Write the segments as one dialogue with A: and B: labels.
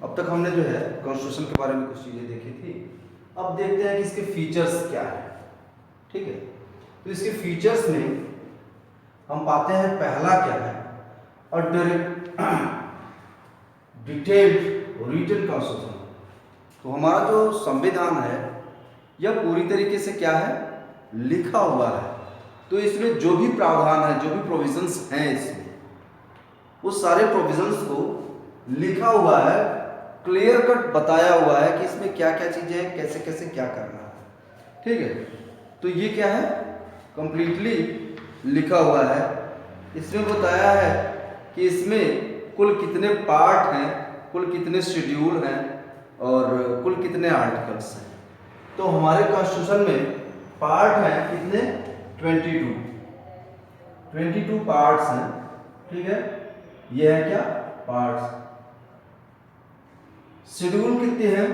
A: अब तक हमने जो है कॉन्स्टिट्यूशन के बारे में कुछ चीज़ें देखी थी। अब देखते हैं कि इसके फीचर्स क्या है। ठीक है, तो इसके फीचर्स में हम पाते हैं पहला क्या है, और डिटेल्ड रिटन कॉन्स्टिट्यूशन। तो हमारा जो संविधान है यह पूरी तरीके से क्या है, लिखा हुआ है। तो इसमें जो भी प्रावधान है, जो भी प्रोविजंस हैं इसमें, वो सारे प्रोविजंस को लिखा हुआ है, क्लियर कट बताया हुआ है कि इसमें क्या क्या चीजें हैं, कैसे कैसे क्या करना है। ठीक है, तो ये क्या है, कंप्लीटली लिखा हुआ है। इसमें बताया है कि इसमें कुल कितने पार्ट हैं, कुल कितने शेड्यूल हैं और कुल कितने आर्टिकल्स हैं। तो हमारे कॉन्स्टिट्यूशन में पार्ट हैं कितने, 22 पार्ट्स हैं। ठीक है, ये है क्या, पार्ट्स। शेड्यूल कितने हैं,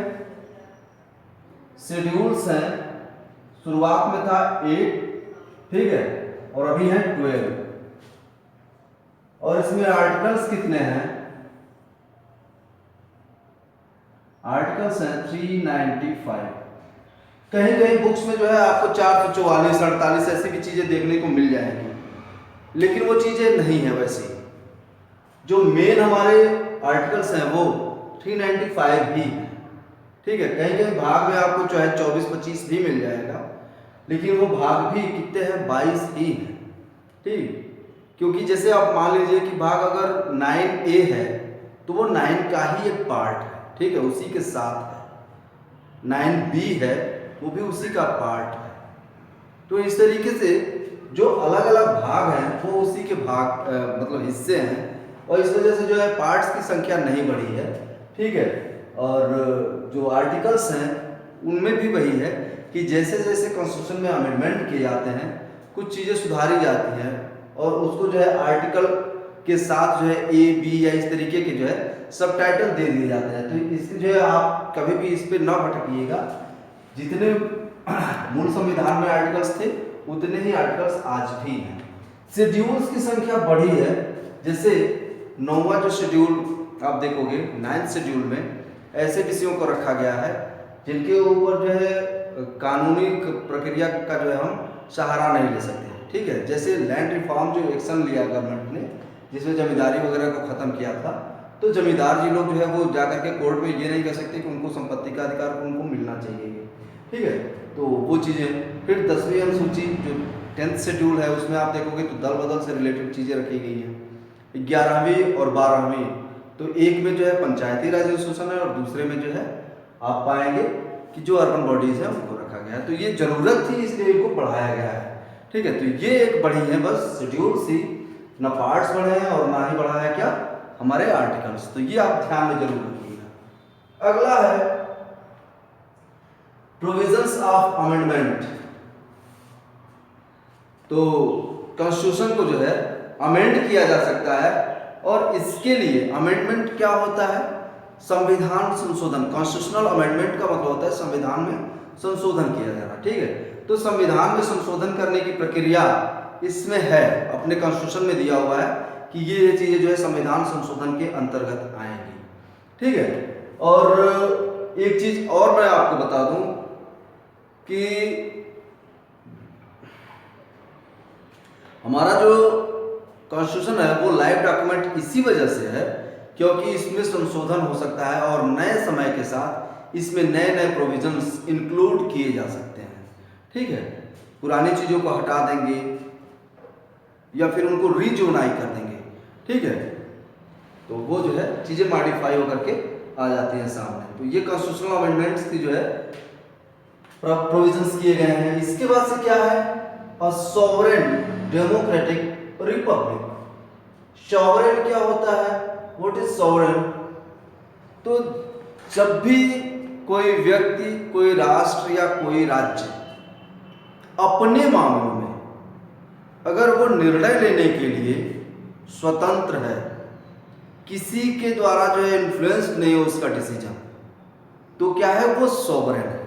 A: शेड्यूल्स हैं, शुरुआत में था 8, ठीक है, और अभी है 12। और इसमें आर्टिकल्स कितने हैं, आर्टिकल्स हैं 395। कहीं कहीं बुक्स में जो है आपको 444, 48 ऐसी भी चीजें देखने को मिल जाएंगी, लेकिन वो चीजें नहीं है। वैसे जो मेन हमारे आर्टिकल्स हैं वो 395 ही है। ठीक है, कहीं कहीं भाग में आपको जो है 24-25 भी मिल जाएगा, लेकिन वो भाग भी कितने हैं, 22 ही है। ठीक, क्योंकि जैसे आप मान लीजिए कि भाग अगर 9A है तो वो 9 का ही एक पार्ट है। ठीक है, उसी के साथ है। 9B है वो भी उसी का पार्ट है। तो इस तरीके से जो अलग अलग भाग हैं वो उसी के भाग मतलब हिस्से हैं, और इस वजह से जो है पार्ट्स की संख्या नहीं बढ़ी है। ठीक है, और जो आर्टिकल्स हैं उनमें भी वही है कि जैसे जैसे कॉन्स्टिट्यूशन में अमेंडमेंट किए जाते हैं कुछ चीज़ें सुधारी जाती हैं, और उसको जो है आर्टिकल के साथ जो है A, B या इस तरीके के जो है सब टाइटल दे दिए जाते हैं। तो इससे जो है आप कभी भी इस पर न भटकिएगा। जितने मूल संविधान में आर्टिकल्स थे उतने ही आर्टिकल्स आज भी हैं। शेड्यूल्स की संख्या बढ़ी है। जैसे 9वां जो शेड्यूल आप देखोगे, 9th शेड्यूल में ऐसे विषयों को रखा गया है जिनके ऊपर जो है कानूनी प्रक्रिया का जो है हम सहारा नहीं ले सकते। ठीक है, जैसे लैंड रिफॉर्म जो एक्शन लिया गवर्नमेंट ने, जिसमें जमींदारी वगैरह को खत्म किया था, तो जमींदार जी लोग जो है वो जाकर के कोर्ट में ये नहीं कह सकते कि उनको संपत्ति का अधिकार उनको मिलना चाहिए। ठीक है, तो वो चीज़ें। फिर 10वीं अनुसूची जो 10th शेड्यूल है उसमें आप देखोगे तो दल बदल से रिलेटेड चीज़ें रखी गई हैं। 11वीं और 12वीं, तो एक में जो है पंचायती राज इंस्टीट्यूशन है और दूसरे में जो है आप पाएंगे कि जो अर्बन बॉडीज है उनको रखा गया है। तो ये जरूरत थी इसलिए इनको बढ़ाया गया है। ठीक है, तो ये एक बढ़ी है बस शेड्यूल सी, ना पार्ट्स बढ़े हैं और ना ही बढ़ा है क्या, हमारे आर्टिकल्स। तो ये आप ध्यान में जरूर रखिएगा। अगला है प्रोविजंस ऑफ अमेंडमेंट। तो कॉन्स्टिट्यूशन को जो है अमेंड किया जा सकता है, और इसके लिए अमेंडमेंट क्या होता है, संविधान संशोधन। कॉन्स्टिट्यूशनल अमेंडमेंट का मतलब होता है संविधान में संशोधन किया जाना। ठीक है, तो संविधान में संशोधन करने की प्रक्रिया इसमें है, अपने कॉन्स्टिट्यूशन में दिया हुआ है कि ये चीजें जो है संविधान संशोधन के अंतर्गत आएंगी। ठीक है, और एक चीज और मैं आपको बता दूं कि हमारा जो कॉन्स्टिट्यूशन है वो लाइव डॉक्यूमेंट इसी वजह से है क्योंकि इसमें संशोधन हो सकता है और नए समय के साथ इसमें नए नए प्रोविजंस इंक्लूड किए जा सकते हैं। ठीक है, पुरानी चीज़ों को हटा देंगे या फिर उनको रीजोनाई कर देंगे। ठीक है, तो वो जो है चीज़ें मॉडिफाई होकर के आ जाती हैं सामने। तो ये कॉन्स्टिट्यूशनल अमेंडमेंट्स की जो है प्रोविजंस किए गए हैं। इसके बाद से क्या है, अ सॉवरेन डेमोक्रेटिक रिपब्लिक। सॉवरेन क्या होता है, व्हाट इज सॉवरेन? तो जब भी कोई व्यक्ति, कोई राष्ट्र या कोई राज्य अपने मामलों में अगर वो निर्णय लेने के लिए स्वतंत्र है, किसी के द्वारा जो है इन्फ्लुएंस नहीं हो उसका डिसीजन, तो क्या है, वो सॉवरेन है।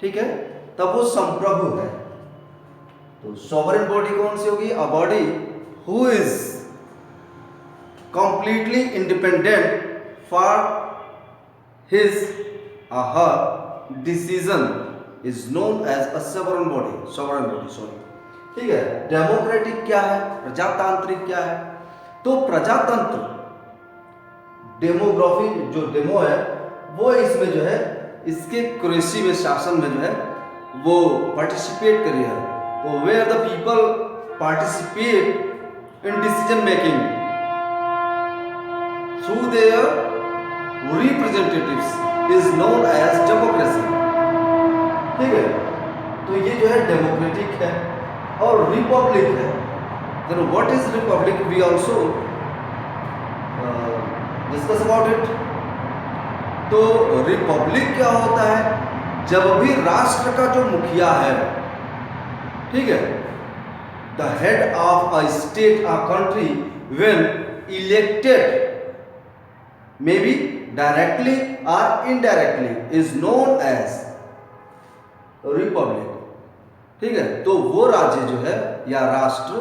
A: ठीक है, तब वो संप्रभु है। तो सॉवरेन बॉडी कौन सी होगी, a body who is completely independent for his or her decision is known as a sovereign body, sorry। ठीक है, डेमोक्रेटिक क्या है, प्रजातांत्रिक क्या है? तो प्रजातंत्र, डेमोग्राफी जो डेमो है वो इसमें जो है इसके कुरेशी में शासन में जो है वो पार्टिसिपेट करी है। तो where the people participate in decision making through their representatives is known as democracy. ठीक है, तो ये जो है डेमोक्रेटिक है और रिपब्लिक है। Then what is republic, we also discuss about it. तो रिपब्लिक क्या होता है? जब भी राष्ट्र का जो मुखिया है, ठीक है, the head of a state a country when elected may be directly और indirectly is known as republic. ठीक है, तो वो राज्य जो है या राष्ट्र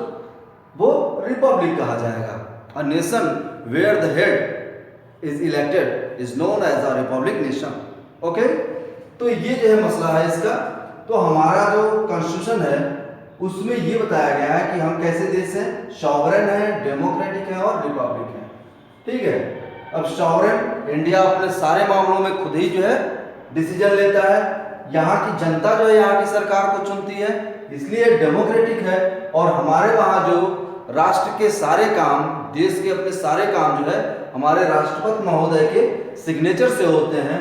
A: वो रिपब्लिक कहा जाएगा। A nation where the head is elected is known as a republic nation. Okay, तो ये जो है मसला है इसका। तो हमारा जो कॉन्स्टिट्यूशन है उसमें ये बताया गया है कि हम कैसे देश हैं, सॉवरेन है, डेमोक्रेटिक है और रिपब्लिक है। ठीक है, अब सॉवरेन इंडिया अपने सारे मामलों में खुद ही जो है डिसीजन लेता है, यहाँ की जनता जो है यहाँ की सरकार को चुनती है, इसलिए डेमोक्रेटिक है। और हमारे वहाँ जो राष्ट्र के सारे काम, देश के अपने सारे काम जो है हमारे राष्ट्रपति महोदय के सिग्नेचर से होते हैं।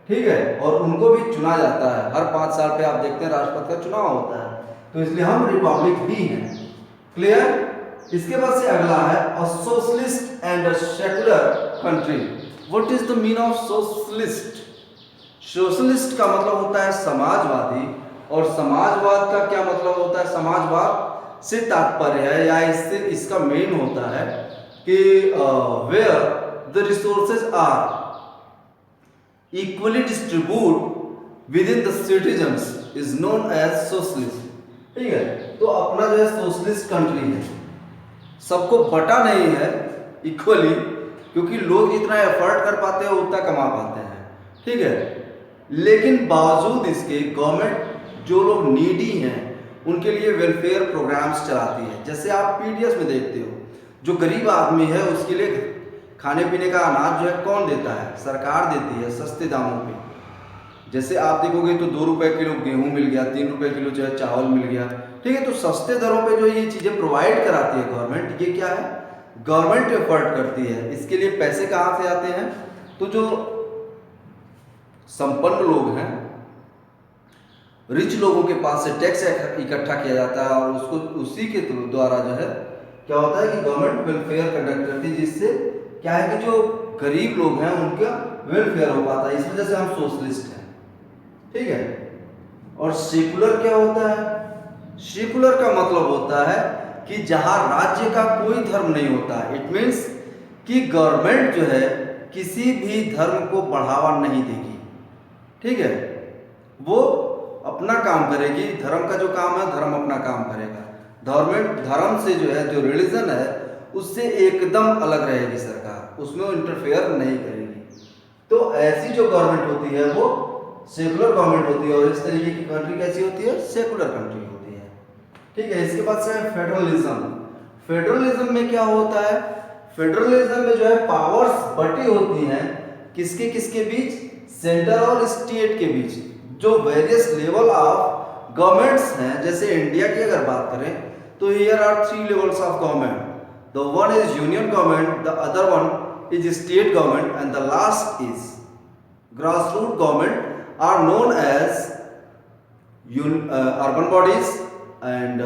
A: ठीक है, और उनको भी चुना जाता है, हर 5 साल पे आप देखते हैं राष्ट्रपति का चुनाव होता है। तो इसलिए हम रिपब्लिक ही हैं। क्लियर? इसके बाद से अगला है a socialist and a secular country. What is the mean of socialist? Socialist का मतलब होता है समाजवादी, और समाजवाद का क्या मतलब होता है? समाजवाद से तात्पर्य है या इससे इसका मेन होता है कि where the resources are equally distribute within the citizens is known as socialist. ठीक है, तो अपना जो है सोशलिस्ट कंट्री है, सबको बटा नहीं है इक्वली, क्योंकि लोग जितना एफर्ट कर पाते हैं उतना कमा पाते हैं। ठीक है, लेकिन बावजूद इसके गवर्नमेंट जो लोग नीडी हैं उनके लिए वेलफेयर प्रोग्राम्स चलाती है। जैसे आप पीडीएस में देखते हो, जो गरीब आदमी है उसके लिए खाने पीने का अनाज जो है कौन देता है? सरकार देती है सस्ते दामों पे। जैसे आप देखोगे तो 2 रुपए किलो गेहूं मिल गया, 3 रुपए किलो जो है चावल मिल गया। ठीक है, तो सस्ते दरों पे जो ये चीज़ें प्रोवाइड कराती है गवर्नमेंट, ये क्या है? गवर्नमेंट एफर्ट करती है। इसके लिए पैसे कहाँ से आते हैं? तो जो संपन्न लोग हैं, रिच लोगों के पास से टैक्स इकट्ठा किया जाता है और उसको उसी के द्वारा जो है क्या होता है कि गवर्नमेंट वेलफेयर कंडक्ट करती है, जिससे क्या है कि जो गरीब लोग हैं उनका वेलफेयर हो पाता है। इस वजह से हम सोशलिस्ट हैं। ठीक है, और सेकुलर क्या होता है? सेकुलर का मतलब होता है कि जहां राज्य का कोई धर्म नहीं होता। इट मीन्स कि गवर्नमेंट जो है किसी भी धर्म को बढ़ावा नहीं देगी। ठीक है, वो अपना काम करेगी, धर्म का जो काम है धर्म अपना काम करेगा। गवर्नमेंट धर्म से जो है, जो रिलीजन है उससे एकदम अलग रहेगी सरकार, उसमें इंटरफेयर नहीं करेगी। तो ऐसी जो गवर्नमेंट होती है वो सेकुलर गवर्नमेंट होती है, और इस तरीके की कंट्री कैसी होती है? सेकुलर कंट्री होती है। ठीक है, इसके बाद से फेडरलिज्म। फेडरलिज्म में क्या होता है? फेडरलिज्म में जो है पावर्स बटी होती हैं किसके किसके बीच? सेंटर और स्टेट के बीच। जो वेरियस लेवल ऑफ गवर्नमेंट्स हैं, जैसे इंडिया की अगर बात करें तो here are 3 levels of government. The one is union government, the other one is state government, and the last is grass root government are known as urban bodies and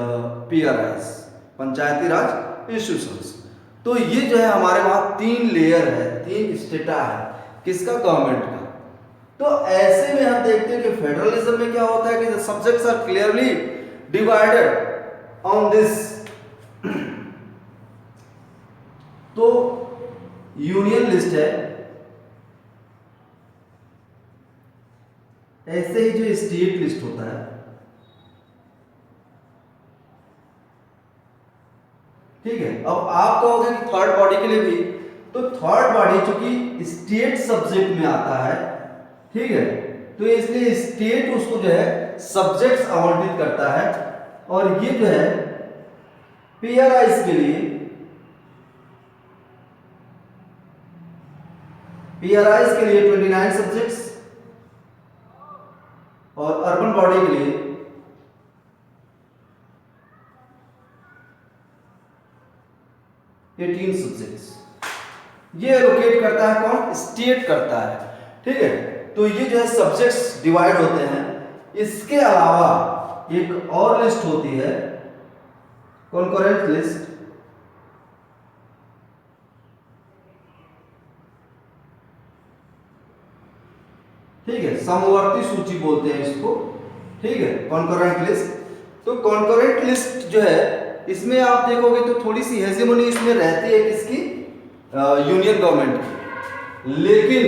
A: PRIs, Panchayati Raj institutions. तो ये जो है हमारे वहाँ 3 layer है, 3 strata है किसका? Government का। तो ऐसे में हम देखते हैं कि फेडरलिज्म में क्या होता है कि the subjects are clearly divided on this. तो यूनियन लिस्ट है, ऐसे ही जो स्टेट लिस्ट होता है। ठीक है, अब आप कहोगे कि थर्ड बॉडी के लिए भी तो थर्ड बॉडी चूंकि स्टेट सब्जेक्ट में आता है, ठीक है, तो इसलिए स्टेट उसको जो है सब्जेक्ट्स आवंटित करता है, और ये जो है PRIs के लिए, PRIs के लिए 29 सब्जेक्ट्स और अर्बन बॉडी के लिए 18 सब्जेक्ट्स। ये एलोकेट करता है कौन? स्टेट करता है, ठीक है। तो ये जो है सब्जेक्ट्स डिवाइड होते हैं। इसके अलावा एक और लिस्ट होती है, कॉन्करेंट लिस्ट, ठीक है, समवर्ती सूची बोलते हैं इसको, ठीक है, कॉन्करेंट लिस्ट। तो कॉन्करेंट लिस्ट जो है, इसमें आप देखोगे तो थोड़ी सी हेजेमोनी इसमें रहती है किसकी? यूनियन गवर्नमेंट की। लेकिन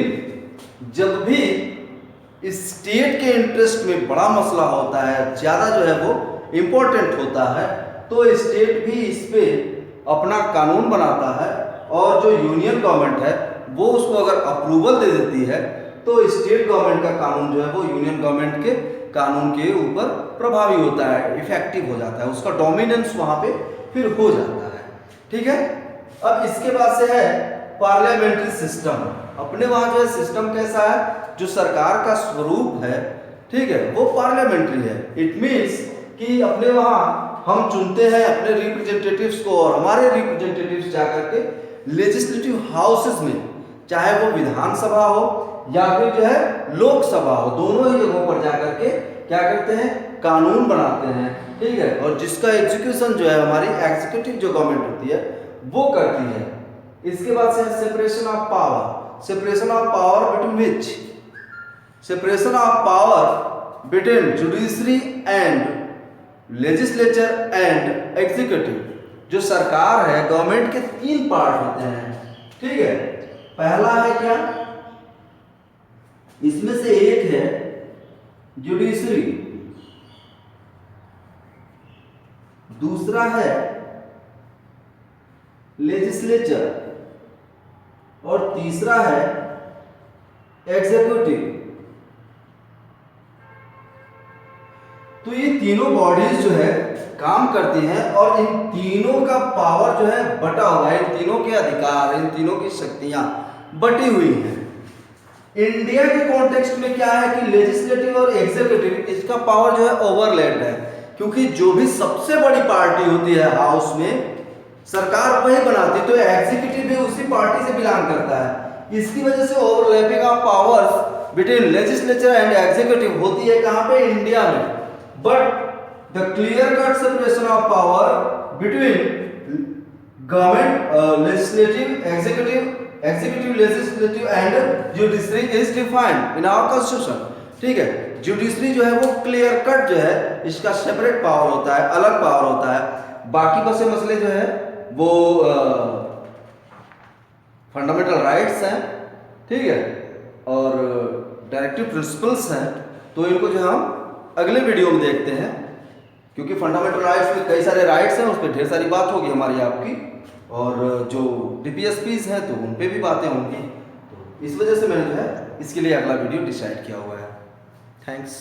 A: जब भी स्टेट के इंटरेस्ट में बड़ा मसला होता है, ज्यादा जो है वो इंपॉर्टेंट होता है, तो स्टेट भी इस पे अपना कानून बनाता है, और जो यूनियन गवर्नमेंट है वो उसको अगर अप्रूवल दे देती है तो स्टेट गवर्नमेंट का कानून जो है वो यूनियन गवर्नमेंट के कानून के ऊपर प्रभावी होता है, इफेक्टिव हो जाता है, उसका डोमिनेंस वहां पे फिर हो जाता है, ठीक है। अब इसके बाद से है पार्लियामेंट्री सिस्टम। अपने वहां जो है सिस्टम कैसा है? जो सरकार का स्वरूप है, ठीक है, वो पार्लियामेंट्री है। इट मीन्स कि अपने वहां हम चुनते हैं अपने रिप्रेजेंटेटिव्स को, और हमारे रिप्रेजेंटेटिव्स जाकर के लेजिस्लेटिव हाउसेस में, चाहे वो विधानसभा हो या फिर जो है लोकसभा हो, दोनों ही जगहों पर जाकर के क्या करते हैं? कानून बनाते हैं, ठीक है। और जिसका एग्जीक्यूशन जो है हमारी एग्जीक्यूटिव जो गवर्नमेंट होती है वो करती है। इसके बाद से separation of power. Separation of power between which? Separation of power between judiciary and legislature and executive. जो सरकार है, गवर्नमेंट के 3 पार्ट होते हैं, ठीक है। पहला है क्या? इसमें से एक है जुडिशरी, दूसरा है लेजिस्लेचर, और तीसरा है एग्जीक्यूटिव। तो ये तीनों बॉडीज जो है काम करती हैं, और इन तीनों का पावर जो है बटा हुआ है, इन तीनों के अधिकार, इन तीनों की शक्तियां बटी हुई हैं। इंडिया के कॉन्टेक्स्ट में क्या है कि लेजिस्लेटिव और एग्जीक्यूटिव, इसका पावर जो है ओवरलैप्ड है, क्योंकि जो भी सबसे बड़ी पार्टी होती है हाउस में, सरकार वही बनाती है, तो एग्जीक्यूटिव भी उसी पार्टी से बिलोंग करता है। इसकी वजह से overlapping of powers between legislature and executive होती है कहां पे? इंडिया में। But the clear cut separation of power between government, legislative, executive, legislative and judiciary is defined in our constitution, ठीक है। जुडिशरी जो है वो क्लियर कट जो है, इसका सेपरेट पावर होता है, अलग पावर होता है। बाकी बसे मसले जो है वो फंडामेंटल राइट्स हैं, ठीक है, और डायरेक्टिव प्रिंसिपल्स हैं। तो इनको जो हम अगले वीडियो में देखते हैं, क्योंकि फंडामेंटल राइट्स में कई सारे राइट्स हैं, उस पर ढेर सारी बात होगी हमारी आपकी, और जो DPSPs हैं तो उन पे भी बातें होंगी। तो इस वजह से मैंने जो है इसके लिए अगला वीडियो डिसाइड किया हुआ है। थैंक्स।